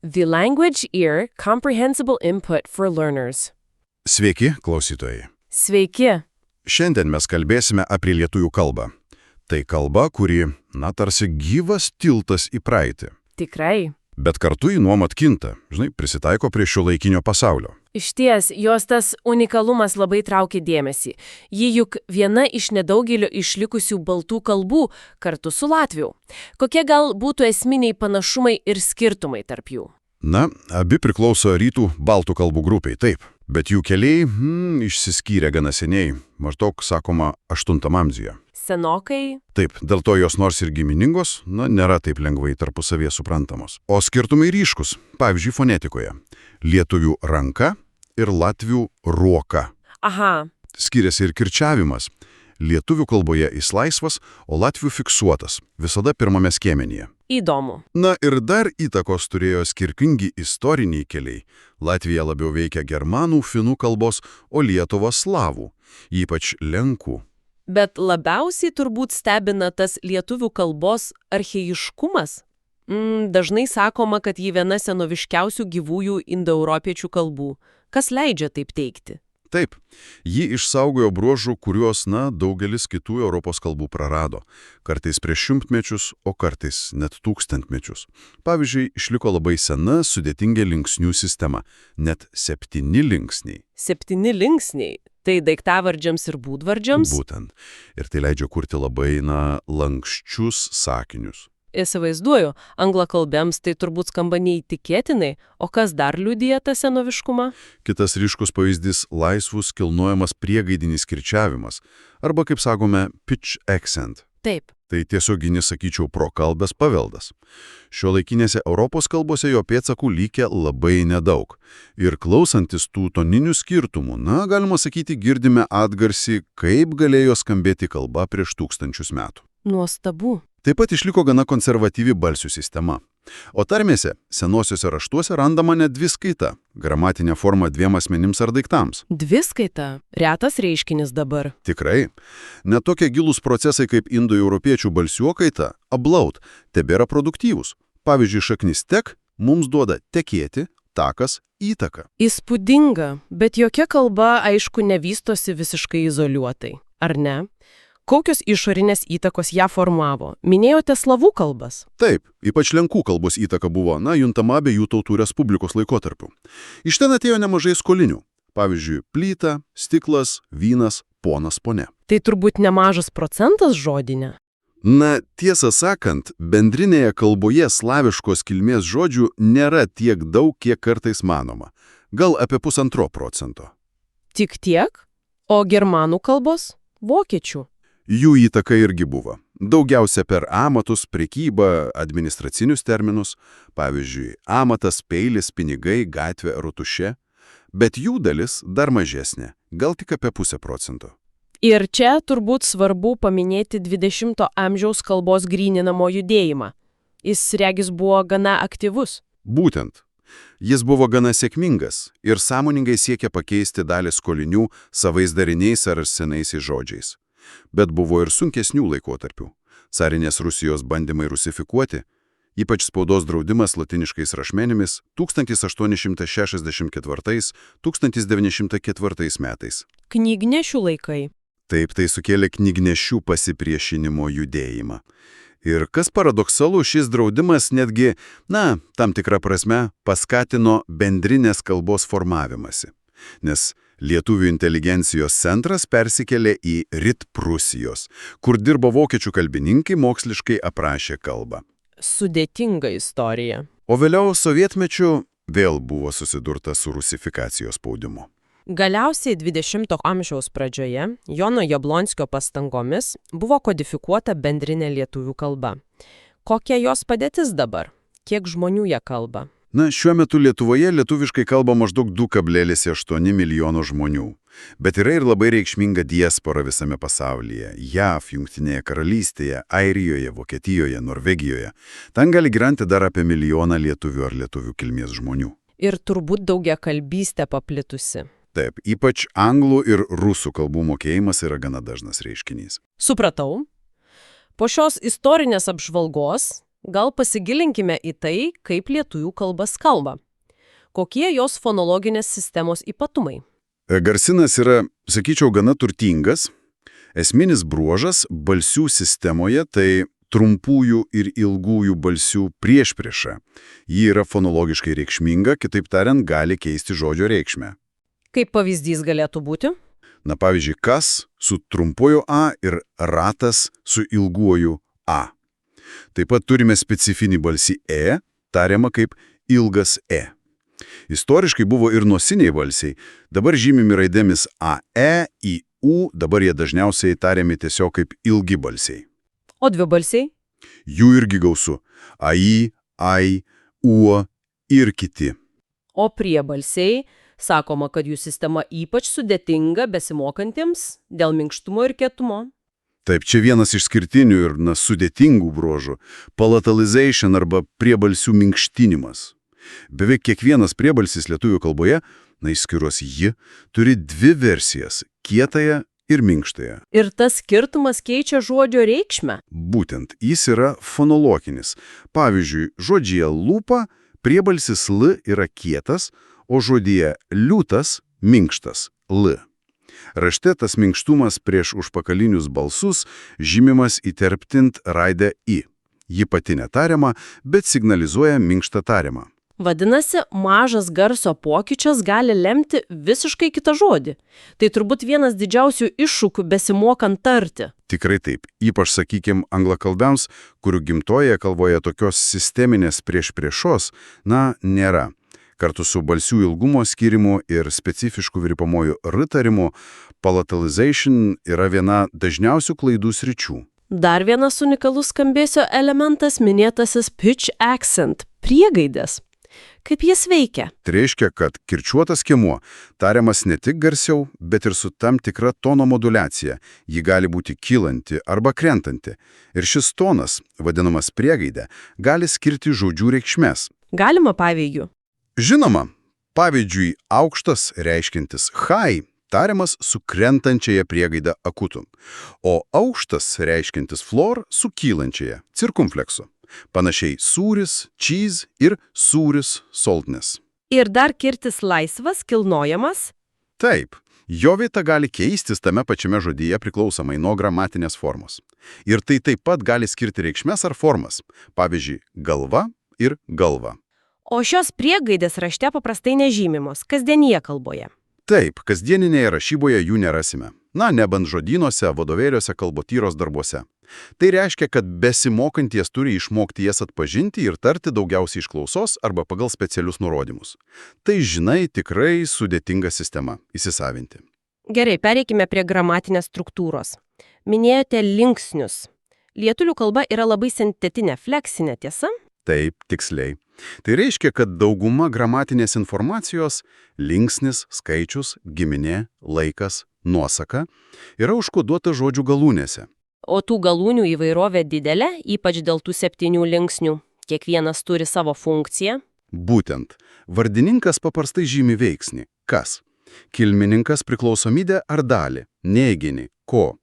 The Language Ear – Comprehensible Input for Learners. Sveiki, klausytojai. Sveiki. Šiandien mes kalbėsime apie lietuvių kalbą. Tai kalba, kuri, tarsi gyvas tiltas į praeitį. Tikrai. Bet kartu ji nuolat kinta, prisitaiko prie šiuolaikinio pasaulio. Išties, jos tas unikalumas labai traukia dėmesį. Ji juk viena iš nedaugelio išlikusių baltų kalbų kartu su latvių. Kokie gal būtų esminiai panašumai ir skirtumai tarp jų? Abi priklauso rytų baltų kalbų grupiai, taip. Bet jų keliai išsiskyrė gana seniai, maždaug, sakoma, 8 amžiuje. Senokai? Taip, dėl to jos nors ir giminingos, nėra taip lengvai tarpusavėje suprantamos. O skirtumai ryškus, pavyzdžiui, fonetikoje. Lietuvių ranka ir latvių ruoka. Aha. Skiriasi ir kirčiavimas. Lietuvių kalboje jis laisvas, o latvių fiksuotas, visada pirmame skiemenyje. Įdomu. Ir dar įtakos turėjo skirtingi istoriniai keliai. Latvija labiau veikia germanų, finų kalbos, o Lietuva slavų, ypač lenkų. Bet labiausiai turbūt stebina tas lietuvių kalbos archaiškumas. Dažnai sakoma, kad ji viena senoviškiausių gyvųjų indoeuropiečių kalbų. Kas leidžia taip teigti? Taip, ji išsaugojo bruožų, kuriuos, daugelis kitų Europos kalbų prarado. Kartais prieš šimtmečius, o kartais net tūkstantmečius. Pavyzdžiui, išliko labai sena, sudėtinga linksnių sistema. Net 7 linksniai. 7 linksniai? Tai daiktavardžiams ir būdvardžiams? Būtent. Ir tai leidžia kurti labai, lanksčius sakinius. Įsivaizduoju, anglakalbėms tai turbūt skamba neįtikėtinai, o kas dar liudija tą senoviškumą? Kitas ryškus pavyzdys – laisvus kilnojamas priegaidinis kirčiavimas, arba, kaip sakome, pitch accent. Taip. Tai tiesioginis, sakyčiau, prokalbės paveldas. Šiuolaikinėse Europos kalbose jo pėdsakų likę labai nedaug. Ir klausantis tų toninių skirtumų, galima sakyti, girdime atgarsį, kaip galėjo skambėti kalba prieš 1000 metų. Nuostabu. Taip pat išliko gana konservatyvi balsių sistema. O tarmėse, senosiuose raštuose randama net dviskaita, gramatinė forma 2 asmenims ar daiktams. Dviskaita? Retas reiškinis dabar. Tikrai. Net tokie gilūs procesai kaip indoeuropiečių balsių kaita, ablaut, tebėra produktyvūs. Pavyzdžiui, šaknis tek mums duoda tekėti, takas, įtaka. Įspūdinga, bet jokia kalba, aišku, nevystosi visiškai izoliuotai. Ar ne? Kokios išorinės įtakos ją formavo? Minėjote slavų kalbas? Taip, ypač lenkų kalbos įtaka buvo, juntama abiejų tautų respublikos laikotarpiu. Iš ten atėjo nemažai skolinių. Pavyzdžiui, plyta, stiklas, vynas, ponas, ponia. Tai turbūt nemažas procentas žodinė. Tiesą sakant, bendrinėje kalboje slaviškos kilmės žodžių nėra tiek daug, kiek kartais manoma. Gal apie 1,5%. Tik tiek? O germanų kalbos? Vokiečių? Jų įtaka irgi buvo. Daugiausia per amatus, prekybą, administracinius terminus, pavyzdžiui, amatas, peilis, pinigai, gatvė, rotušė, bet jų dalis dar mažesnė, gal tik apie 0,5%. Ir čia turbūt svarbu paminėti 20-ojo amžiaus kalbos gryninamo judėjimą. Jis, regis, buvo gana aktyvus. Būtent. Jis buvo gana sėkmingas ir sąmoningai siekė pakeisti dalį skolinių savais dariniais ar senaisiais žodžiais. Bet buvo ir sunkesnių laikotarpių. Carinės Rusijos bandymai rusifikuoti, ypač spaudos draudimas latiniškais rašmenimis 1864–1904 metais. Knygnešių laikai. Taip, tai sukėlė knygnešių pasipriešinimo judėjimą. Ir kas paradoksalu, šis draudimas netgi, tam tikrą prasme, paskatino bendrinės kalbos formavimąsi. Nes lietuvių inteligencijos centras persikėlė į Rytprūsijos, kur dirbo vokiečių kalbininkai, moksliškai aprašė kalbą. Sudėtinga istorija. O vėliau sovietmečiu vėl buvo susidurta su rusifikacijos spaudimu. Galiausiai 20-ojo amžiaus pradžioje Jono Jablonskio pastangomis buvo kodifikuota bendrinė lietuvių kalba. Kokia jos padėtis dabar? Kiek žmonių ją kalba? Šiuo metu Lietuvoje lietuviškai kalba maždaug 2,8 milijono žmonių. Bet yra ir labai reikšminga diaspora visame pasaulyje – JAV, Jungtinėje karalystėje, Airijoje, Vokietijoje, Norvegijoje. Ten gali gyventi dar apie 1 milijoną lietuvių ar lietuvių kilmės žmonių. Ir turbūt daugiakalbystė paplitusi. Taip, ypač anglų ir rusų kalbų mokėjimas yra gana dažnas reiškinys. Supratau. Po šios istorinės apžvalgos Gal pasigilinkime į tai, kaip lietuvių kalba skamba. Kokie jos fonologinės sistemos ypatumai? Garsinas yra, sakyčiau, gana turtingas. Esminis bruožas balsių sistemoje tai trumpųjų ir ilgųjų balsių priešprieša. Ji yra fonologiškai reikšminga, kitaip tariant, gali keisti žodžio reikšmę. Kaip pavyzdys galėtų būti? Na, pavyzdžiui, kas su trumpuoju A ir ratas su ilguoju A. Taip pat turime specifinį balsį E, tariamą kaip ilgas E. Istoriškai buvo ir nosiniai balsiai, dabar žymimi raidėmis AE, IU, dabar jie dažniausiai tariami tiesiog kaip ilgi balsiai. O dvibalsiai? Jų irgi gausu – AI, AI, UO ir kiti. O priebalsiai? Sakoma, kad jų sistema ypač sudėtinga besimokantiems dėl minkštumo ir kietumo. Taip, čia vienas iš skirtinių ir sudėtingų bruožų – palatalization arba priebalsių minkštinimas. Beveik kiekvienas priebalsis lietuvių kalboje, išskyrus ji, turi dvi versijas – kietąją ir minkštąją. Ir tas skirtumas keičia žodžio reikšmę? Būtent, jis yra fonologinis. Pavyzdžiui, žodžyje lūpa priebalsis L yra kietas, o žodyje liūtas minkštas L. Rašte tas minkštumas prieš užpakalinius balsus žymimas įterptint raidę I. Ji pati netariama, bet signalizuoja minkštą tariamą. Vadinasi, mažas garso pokyčias gali lemti visiškai kitą žodį. Tai turbūt vienas didžiausių iššūkių besimokant tarti. Tikrai taip, ypač, sakykim, anglakalbiams, kurių gimtoje kalboje tokios sisteminės priešpriešos, nėra. Kartu su balsių ilgumo skirimu ir specifišku virpamojų R tarimu, palatalization yra viena dažniausių klaidų sričių. Dar vienas unikalus skambesio elementas minėtasis pitch accent – priegaidės. Kaip jis veikia? Tai reiškia, kad kirčiuotas skiemuo tariamas ne tik garsiau, bet ir su tam tikra tono moduliacija. Ji gali būti kylanti arba krentanti. Ir šis tonas, vadinamas priegaidė, gali skirti žodžių reikšmės. Galima pavyzdžių? Žinoma, pavyzdžiui, aukštas reiškiantis high tariamas su krentančiaja priegaida akutum, o aukštas reiškiantis floor su kylančiaja cirkumfleksu. Panašiai sūris, cheese ir sūris, saltness. Ir dar kirtis laisvas, kilnojamas? Taip, jo vieta gali keistis tame pačiame žodyje priklausomai nuo gramatinės formos. Ir tai taip pat gali skirti reikšmes ar formas, pavyzdžiui, galva ir galva. O šios priegaidės rašte paprastai nežymimos, kasdienėje kalboje. Taip, kasdieninėje rašyboje jų nerasime. Nebent žodynuose, vadovėliuose, kalbotyros darbuose. Tai reiškia, kad besimokanties turi išmokti jas atpažinti ir tarti daugiausiai iš klausos arba pagal specialius nurodymus. Tai, tikrai sudėtinga sistema įsisavinti. Gerai, pereikime prie gramatinės struktūros. Minėjote linksnius. Lietuvių kalba yra labai sintetinė, fleksinė, tiesa? Taip, tiksliai. Tai reiškia, kad dauguma gramatinės informacijos – linksnis, skaičius, giminė, laikas, nuosaka – yra užkoduota žodžių galūnėse. O tų galūnių įvairovė didelė, ypač dėl tų 7 linksnių. Kiekvienas turi savo funkciją. Būtent. Vardininkas paprastai žymi veiksnį. Kas? Kilmininkas priklausomybę ar dalį. Neiginį. Ko?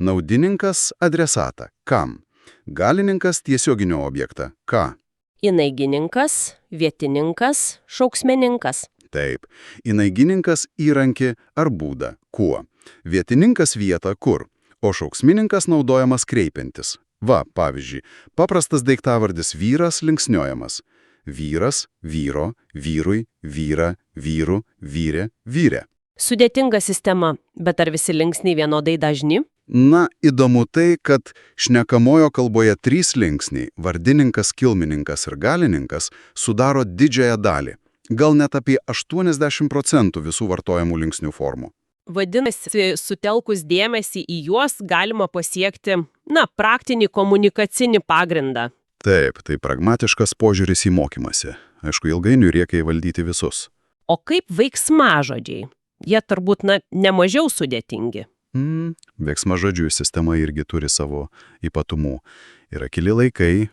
Naudininkas adresatą. Kam? Galininkas tiesioginio objektą. Ką? Įnaigininkas, vietininkas, šauksmenininkas. Taip. Įnaigininkas įrankį ar būdą. Kuo? Vietininkas vietą kur? O šauksmininkas naudojamas kreipiantis. Va, pavyzdžiui, paprastas daiktavardis vyras linksniojamas. Vyras, vyro, vyrui, vyra, vyrų, vyrė, vyrė. Sudėtinga sistema, bet ar visi linksniai vienodai dažni? Įdomu tai, kad šnekamojo kalboje 3 linksniai – vardininkas, kilmininkas ir galininkas – sudaro didžiąją dalį. Gal net apie 80% visų vartojamų linksnių formų. Vadinasi, sutelkus dėmesį į juos galima pasiekti, praktinį komunikacinį pagrindą. Taip, tai pragmatiškas požiūris į mokymąsi. Aišku, ilgainiui reikia įvaldyti visus. O kaip veiksmažodžiai? Jie turbūt, nemažiau sudėtingi. Veiksmažodžių sistema irgi turi savo ypatumų. Yra keli laikai,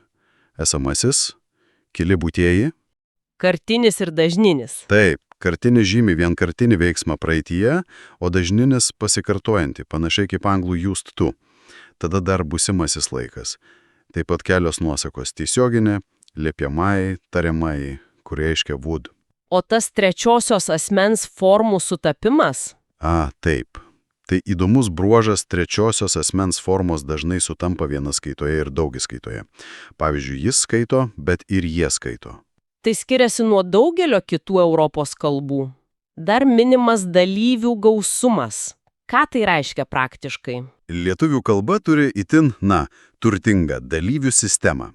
esamasis, keli būtieji. Kartinis ir dažninis. Taip, kartinis žymi vienkartinį veiksmą praeityje, o dažninis pasikartojantį, panašiai kaip anglų used to. Tada dar būsimasis laikas. Taip pat kelios nuosakos – tiesioginė, liepiamai, tariamai, kur reiškia would. O tas trečiosios asmens formų sutapimas? Taip. Tai įdomus bruožas, trečiosios asmens formos dažnai sutampa vienaskaitoje ir daugiskaitoje. Pavyzdžiui, jis skaito, bet ir jie skaito. Tai skiriasi nuo daugelio kitų Europos kalbų. Dar minimas dalyvių gausumas. Ką tai reiškia praktiškai? Lietuvių kalba turi itin, turtingą dalyvių sistemą.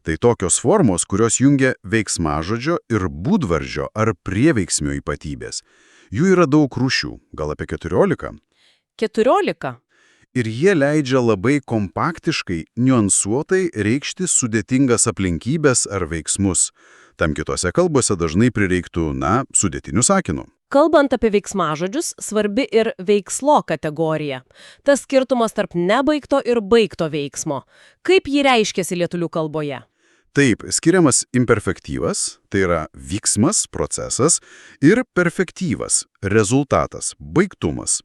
Tai tokios formos, kurios jungia veiksmažodžio ir būdvardžio ar prieveiksmio ypatybės. Jų yra daug rūšių, gal apie 14. 14. Ir jie leidžia labai kompaktiškai, niuansuotai reikšti sudėtingas aplinkybės ar veiksmus. Tam kitose kalbose dažnai prireiktų, sudėtinių sakinų. Kalbant apie veiksmažodžius, svarbi ir veikslo kategorija. Tas skirtumas tarp nebaigto ir baigto veiksmo. Kaip jį reiškiasi lietuvių kalboje? Taip, skiriamas imperfektyvas, tai yra vyksmas, procesas, ir perfektyvas, rezultatas, baigtumas.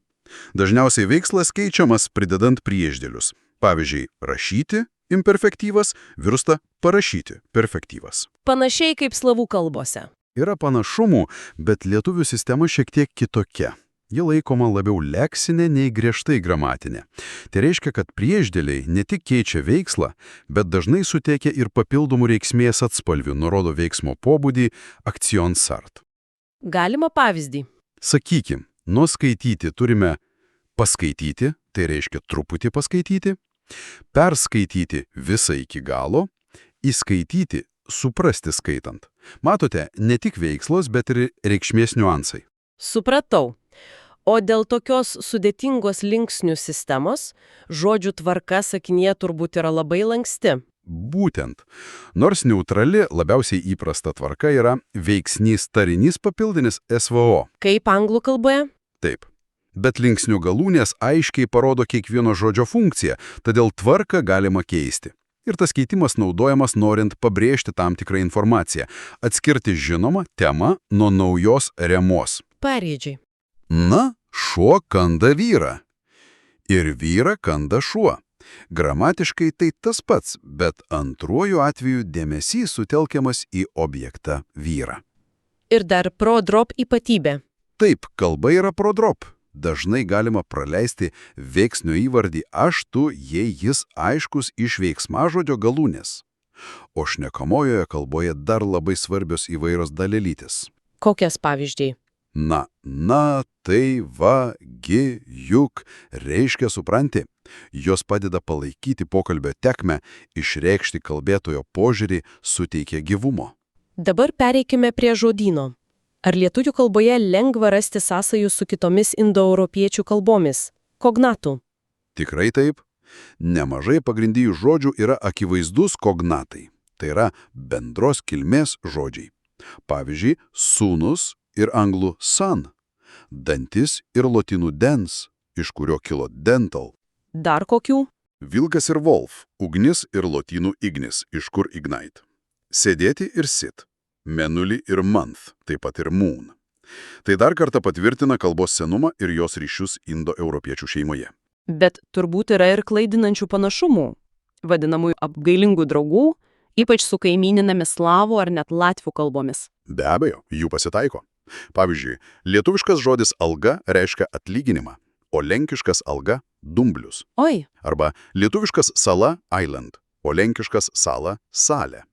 Dažniausiai veikslas keičiamas pridedant priešdėlius. Pavyzdžiui, rašyti imperfektyvas virsta parašyti perfektyvas. Panašiai kaip slavų kalbose. Yra panašumų, bet lietuvių sistema šiek tiek kitokia. Ji laikoma labiau leksinė nei griežtai gramatinė. Tai reiškia, kad priešdėliai ne tik keičia veiksmą, bet dažnai suteikia ir papildomų reikšmės atspalvių, nurodo veiksmo pobūdį akcion sart. Galima pavyzdį. Sakykim, nuo skaityti turime paskaityti, tai reiškia truputį paskaityti, perskaityti visą iki galo, įskaityti, suprasti skaitant. Matote, ne tik veikslos, bet ir reikšmės niuansai. Supratau. O dėl tokios sudėtingos linksnių sistemos, žodžių tvarka sakinyje turbūt yra labai lanksti. Būtent. Nors neutrali, labiausiai įprasta tvarka yra veiksnys tarinys papildinis SVO. Kaip anglų kalboje? Taip. Bet linksnių galūnės aiškiai parodo kiekvieno žodžio funkciją, todėl tvarką galima keisti. Ir tas keitimas naudojamas norint pabrėžti tam tikrą informaciją, atskirti žinomą temą nuo naujos remos. Pavyzdžiui. Šuo kanda vyrą. Ir vyrą kanda šuo. Gramatiškai tai tas pats, bet antruoju atveju dėmesys sutelkiamas į objektą vyrą. Ir dar pro-drop ypatybė. Taip, kalba yra pro-drop. Dažnai galima praleisti veiksnio įvardį aš, tu, jei jis aiškus iš veiksmažodžio galūnės. O šnekamojoje kalboje dar labai svarbios įvairios dalelytės. Kokias pavyzdžiai? Tai, va, gi, juk, reiškia supranti. Jos padeda palaikyti pokalbio tekmę, išreikšti kalbėtojo požiūrį, suteikia gyvumo. Dabar pereikime prie žodyno. Ar lietuvių kalboje lengva rasti sąsajų su kitomis indoeuropiečių kalbomis? Kognatų. Tikrai taip. Nemažai pagrindinių žodžių yra akivaizdus kognatai. Tai yra bendros kilmės žodžiai. Pavyzdžiui, sūnus ir anglų son, dantis ir lotynų dens, iš kurio kilo dental. Dar kokių? Vilkas ir wolf, ugnis ir lotynų ignis, iš kur ignite. Sėdėti ir sit. Menulį ir month, taip pat ir moon. Tai dar kartą patvirtina kalbos senumą ir jos ryšius indoeuropiečių šeimoje. Bet turbūt yra ir klaidinančių panašumų, vadinamųjų apgailingų draugų, ypač su kaimyninėmis slavų ar net latvių kalbomis. Be abejo, jų pasitaiko. Pavyzdžiui, lietuviškas žodis alga reiškia atlyginimą, o lenkiškas alga – dumblius. Oi. Arba lietuviškas sala – island, o lenkiškas sala – salė.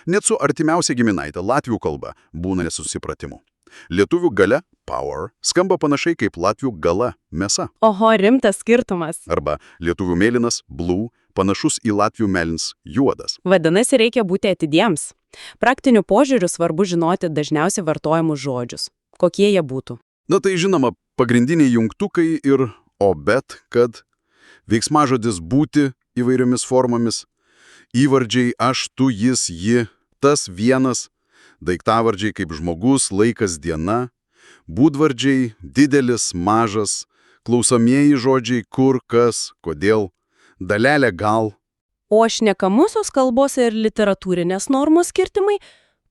Net su artimiausia giminaitė latvių kalba būna nesusipratimų. Lietuvių gale – power skamba panašiai kaip latvių gala – mėsa. Oho, rimtas skirtumas. Arba lietuvių mėlynas – blue, panašus į latvių mėlyns – juodas. Vadinasi, reikia būti atidiems. Praktiniu požiūriu svarbu žinoti dažniausiai vartojamus žodžius. Kokie jie būtų? Tai žinoma, pagrindiniai jungtukai ir bet, kad, veiksmažodis būti įvairiomis formomis, įvardžiai aš, tu, jis, ji, tas, vienas, daiktavardžiai kaip žmogus, laikas, diena, būdvardžiai didelis, mažas, klausomieji žodžiai kur, kas, kodėl, dalelė gal. O šnekamusios kalbos ir literatūrinės normos skirtimai,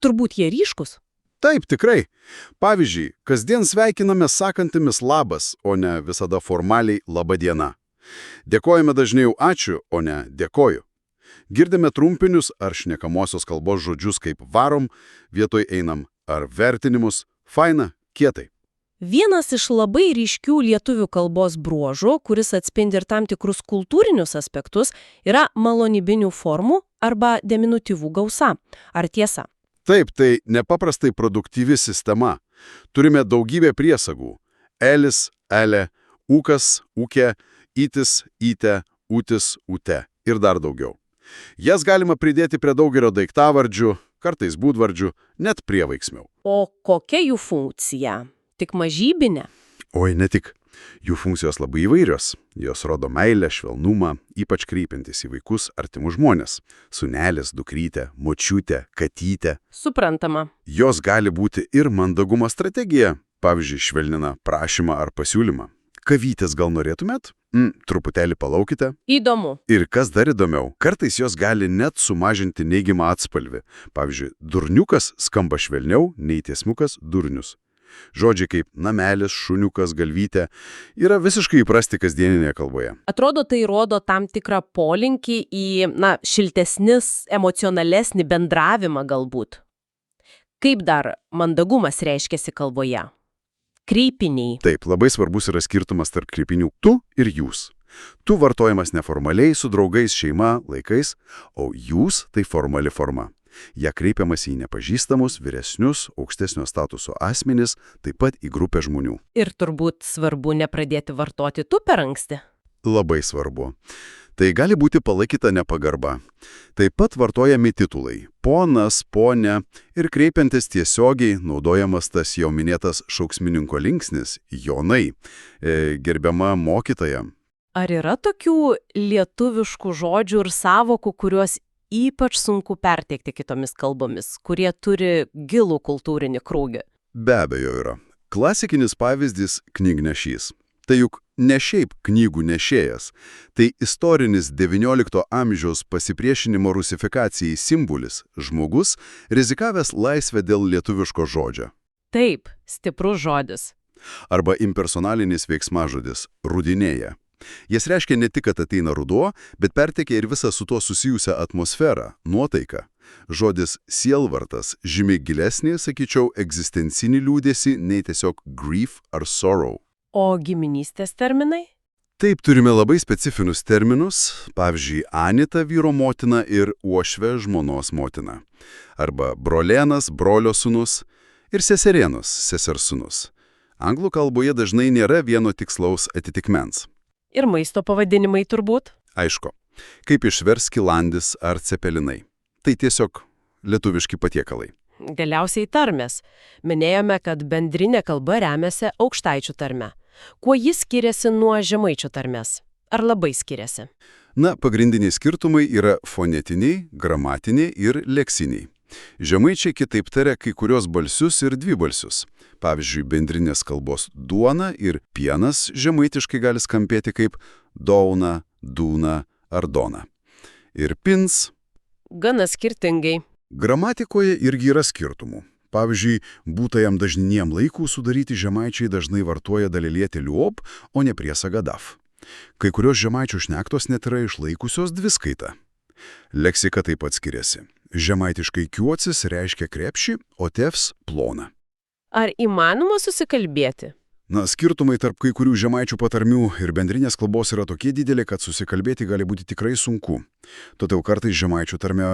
turbūt jie ryškus. Taip, tikrai. Pavyzdžiui, kasdien sveikiname sakantimis labas, o ne visada formaliai laba diena. Dėkojame dažniau ačiū, o ne dėkoju. Girdime trumpinius ar šnekamosios kalbos žodžius kaip varom, vietoj einam, ar vertinimus, faina, kietai. Vienas iš labai ryškių lietuvių kalbos bruožų, kuris atspindi ir tam tikrus kultūrinius aspektus, yra malonybinių formų arba deminutyvų gausa. Ar tiesa? Taip, tai nepaprastai produktyvi sistema. Turime daugybę priesagų. Elis, elė, ūkas, ūkė, įtis, įtė, ūtis, ūte ir dar daugiau. Jas galima pridėti prie daugelio daiktavardžių, kartais būdvardžių, net prieveiksmių. O kokia jų funkcija? Tik mažybinė? Oi, ne tik. Jų funkcijos labai įvairios. Jos rodo meilę, švelnumą, ypač kreipiantis į vaikus, artimus žmonės. Sūnelis, dukrytė, močiutė, katytė. Suprantama. Jos gali būti ir mandagumo strategija. Pavyzdžiui, švelnina prašymą ar pasiūlymą. Kavytės gal norėtumėt? Truputėlį palaukite. Įdomu. Ir kas dar įdomiau, kartais jos gali net sumažinti neigiamą atspalvį. Pavyzdžiui, durniukas skamba švelniau nei tiesmukas durnius. Žodžiai kaip namelis, šuniukas, galvytė yra visiškai įprasti kasdieninėje kalboje. Atrodo, tai rodo tam tikrą polinkį į, šiltesnis, emocionalesnį bendravimą galbūt. Kaip dar mandagumas reiškiasi kalboje? Kreipiniai. Taip, labai svarbus yra skirtumas tarp kreipinių tu ir jūs. Tu vartojamas neformaliai su draugais, šeima, laikais, o jūs tai formali forma. Ja kreipiamas į nepažįstamus, vyresnius, aukštesnio statuso asmenis, taip pat į grupę žmonių. Ir turbūt svarbu nepradėti vartoti tu per anksti. Labai svarbu. Tai gali būti palaikyta nepagarba. Taip pat vartojami titulai – ponas, ponė ir kreipiantis tiesiogiai naudojamas tas jau minėtas šauksmininko linksnis – jonai, gerbiama mokytoja. Ar yra tokių lietuviškų žodžių ir sąvokų, kuriuos ypač sunku perteikti kitomis kalbomis, kurie turi gilų kultūrinį krūgį? Be abejo yra. Klasikinis pavyzdys – knygnešys. Tai juk ne šiaip knygų nešėjas, tai istorinis XIX amžiaus pasipriešinimo rusifikacijai simbolis – žmogus, rizikavęs laisvę dėl lietuviško žodžio. Taip, stiprus žodis. Arba impersonalinis veiksmažodis – rudinėja. Jis reiškia ne tik, kad ateina ruduo, bet perteikia ir visą su tuo susijusią atmosferą, nuotaiką. Žodis sielvartas žymiai gilesnį, sakyčiau, egzistencinį liūdėsį nei tiesiog grief ar sorrow. O giminystės terminai? Taip, turime labai specifinius terminus, pavyzdžiui, Anita vyro motina ir uošvė žmonos motina. Arba brolėnas, brolio sūnus ir seserėnus, sesers sūnus. Anglų kalboje dažnai nėra vieno tikslaus atitikmens. Ir maisto pavadinimai turbūt? Aišku, kaip išvers skilandis ar cepelinai. Tai tiesiog lietuviški patiekalai. Galiausiai tarmės. Minėjome, kad bendrinė kalba remiasi aukštaičių tarme. Kuo jis skiriasi nuo žemaičių tarmės? Ar labai skiriasi? Pagrindiniai skirtumai yra fonetiniai, gramatiniai ir leksiniai. Žemaičiai kitaip taria kai kurios balsius ir dvibalsius. Pavyzdžiui, bendrinės kalbos duona ir pienas žemaitiškai gali skambėti kaip dauna, dūna ar dona. Ir pins. Gana skirtingai. Gramatikoje irgi yra skirtumų. Pavyzdžiui, būtajam dažniniam laikų sudaryti žemaičiai dažnai vartoja dalelytę liuop, o ne priesagą daf. Kai kurios žemaičių šnektos net yra išlaikusios dviskaitą. Leksika taip pat skiriasi. Žemaitiškai kiuocis reiškia krepšį, o tefs – ploną. Ar įmanoma susikalbėti? Skirtumai tarp kai kurių žemaičių patarmių ir bendrinės kalbos yra tokie dideli, kad susikalbėti gali būti tikrai sunku. Todėl kartais žemaičių tarmė,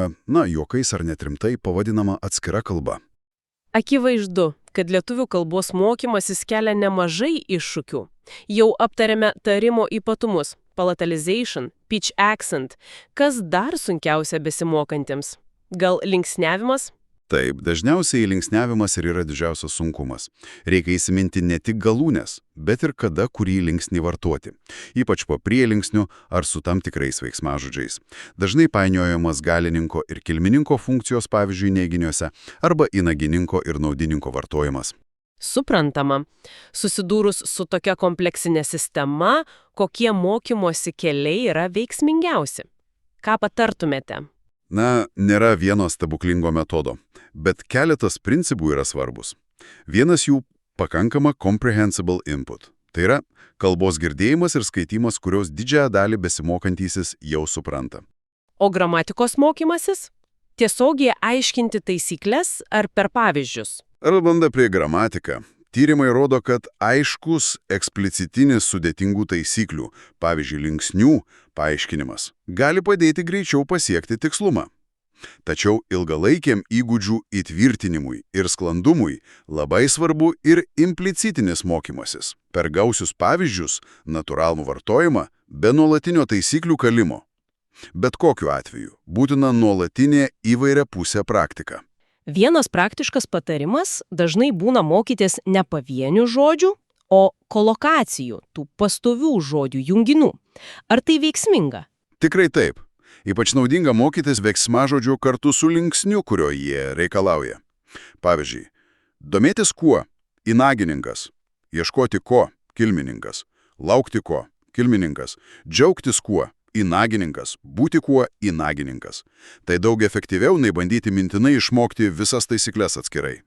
juokais ar net rimtai, pavadinama atskira kalba. Akivaizdu, kad lietuvių kalbos mokymasis kelia nemažai iššūkių. Jau aptarėme tarimo ypatumus – palatalization, pitch accent. Kas dar sunkiausia besimokantiems? Gal linksniavimas? Taip, dažniausiai linksniavimas ir yra didžiausias sunkumas. Reikia įsiminti ne tik galūnes, bet ir kada kurį linksnį vartoti. Ypač po prielinksnių ar su tam tikrais veiksmažodžiais. Dažnai painiojamas galininko ir kilmininko funkcijos, pavyzdžiui, neiginiuose, arba įnagininko ir naudininko vartojimas. Suprantama. Susidūrus su tokia kompleksinė sistema, kokie mokymosi keliai yra veiksmingiausi? Ką patartumėte? Nėra vieno stebuklingo metodo, bet keletas principų yra svarbus. Vienas jų – pakankama comprehensible input. Tai yra kalbos girdėjimas ir skaitimas, kurios didžiąją dalį besimokantysis jau supranta. O gramatikos mokymasis? Tiesiogiai aiškinti taisyklės ar per pavyzdžius? Kalbant apie gramatiką, tyrimai rodo, kad aiškus eksplicitinis sudėtingų taisyklių, pavyzdžiui, linksnių paaiškinimas, gali padėti greičiau pasiekti tikslumą. Tačiau ilgalaikiam įgūdžių įtvirtinimui ir sklandumui labai svarbu ir implicitinis mokymasis. Per gausius pavyzdžius, natūralų vartojimą, be nuolatinio taisyklių kalimo. Bet kokiu atveju būtina nuolatinė įvairiapusė praktika. Vienas praktiškas patarimas dažnai būna mokytis ne pavienių žodžių, o kolokacijų, tų pastovių žodžių junginių. Ar tai veiksminga? Tikrai taip. Ypač naudinga mokytis veiksmažodžių kartu su linksniu, kurio jie reikalauja. Pavyzdžiui, domėtis kuo – įnagininkas, ieškoti ko – kilmininkas, laukti ko – kilmininkas, džiaugtis kuo – įnagininkas, būti kuo – įnagininkas. Tai daug efektyviau nei bandyti mintinai išmokti visas taisyklės atskirai.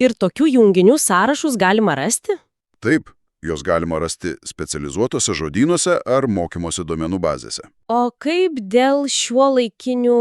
Ir tokių junginių sąrašus galima rasti? Taip. Jos galima rasti specializuotose žodynuose ar mokymosi duomenų bazėse. O kaip dėl šiuolaikinių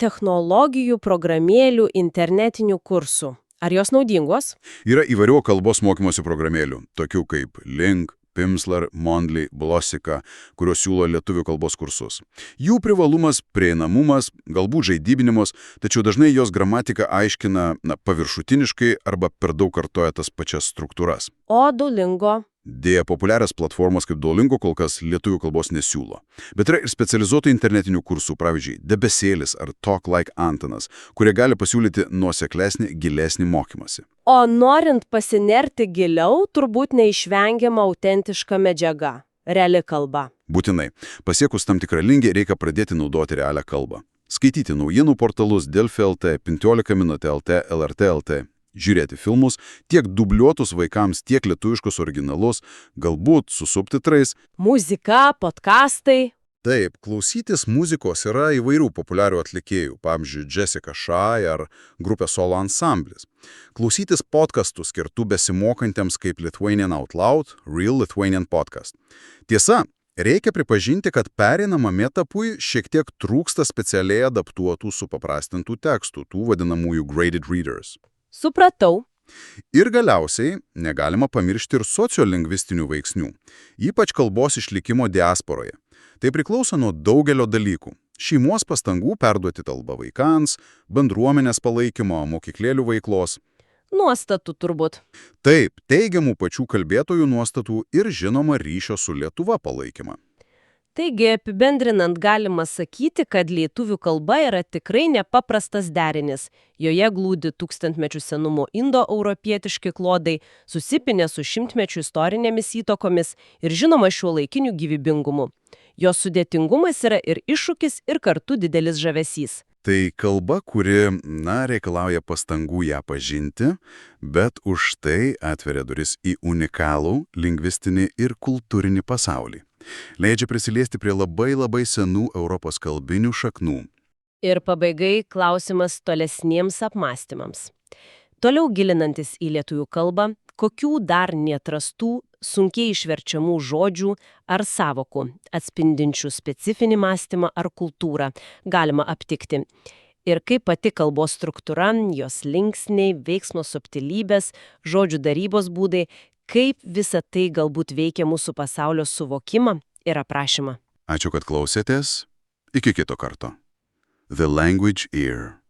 technologijų, programėlių, internetinių kursų? Ar jos naudingos? Yra įvairių kalbos mokymosi programėlių, tokių kaip Link, Pimsleur, Mondly, Blossika, kurios siūlo lietuvių kalbos kursus. Jų privalumas, prieinamumas, galbūt žaidybinimas, tačiau dažnai jos gramatiką aiškina paviršutiniškai arba per daug kartoja tas pačias struktūras. O Duolingo? Deja, populiarias platformos kaip Duolingo kol kas lietuvių kalbos nesiūlo. Bet yra ir specializuotų internetinių kursų, pavyzdžiui, Debesėlis ar Talk Like Antanas, kurie gali pasiūlyti nuoseklesnį, gilesnį mokymąsi. O norint pasinerti giliau, turbūt neišvengiama autentiška medžiaga, reali kalba. Būtinai. Pasiekus tam tikrą lygį reikia pradėti naudoti realią kalbą. Skaityti naujienų portalus Delfi LT, 15 min LT, LRT LT. Žiūrėti filmus, tiek dubliuotus vaikams, tiek lietuviškus originalus, galbūt su subtitrais. Muzika, podkastai. Taip, klausytis muzikos yra įvairių populiarių atlikėjų, pavyzdžiui, Jessica Shy ar grupė Solo Ansamblis. Klausytis podcastų skirtų besimokantiems kaip Lithuanian Out Loud, Real Lithuanian Podcast. Tiesa, reikia pripažinti, kad pereinamam etapui šiek tiek trūksta specialiai adaptuotų supaprastintų tekstų, tų vadinamųjų graded readers. Supratau. Ir galiausiai negalima pamiršti ir sociolingvistinių veiksnių, ypač kalbos išlikimo diasporoje. Tai priklauso nuo daugelio dalykų. Šeimos pastangų perduoti kalbą vaikams, bendruomenės palaikymo, mokyklėlių veiklos. Nuostatų turbūt. Taip, teigiamų pačių kalbėtojų nuostatų ir žinoma ryšio su Lietuva palaikymą. Taigi, apibendrinant galima sakyti, kad lietuvių kalba yra tikrai nepaprastas derinis. Joje glūdi tūkstantmečių senumo indo-europietiški klodai, susipinę su šimtmečių istorinėmis įtakomis ir žinoma šiuolaikiniu gyvybingumu. Jos sudėtingumas yra ir iššūkis, ir kartu didelis žavesys. Tai kalba, kuri, reikalauja pastangų ją pažinti, bet už tai atveria duris į unikalų lingvistinį ir kultūrinį pasaulį. Leidžia prisiliesti prie labai senų Europos kalbinių šaknų. Ir pabaigai klausimas tolesniems apmąstymams. Toliau gilinantis į lietuvių kalbą, kokių dar neatrastų, sunkiai išverčiamų žodžių ar sąvokų, atspindinčių specifinį mąstymą ar kultūrą, galima aptikti. Ir kaip pati kalbos struktūra, jos linksniai, veiksmo subtilybės, žodžių darybos būdai, kaip visa tai galbūt veikia mūsų pasaulio suvokimą ir aprašymą. Ačiū, kad klausėtės. Iki kito karto. The Language Ear.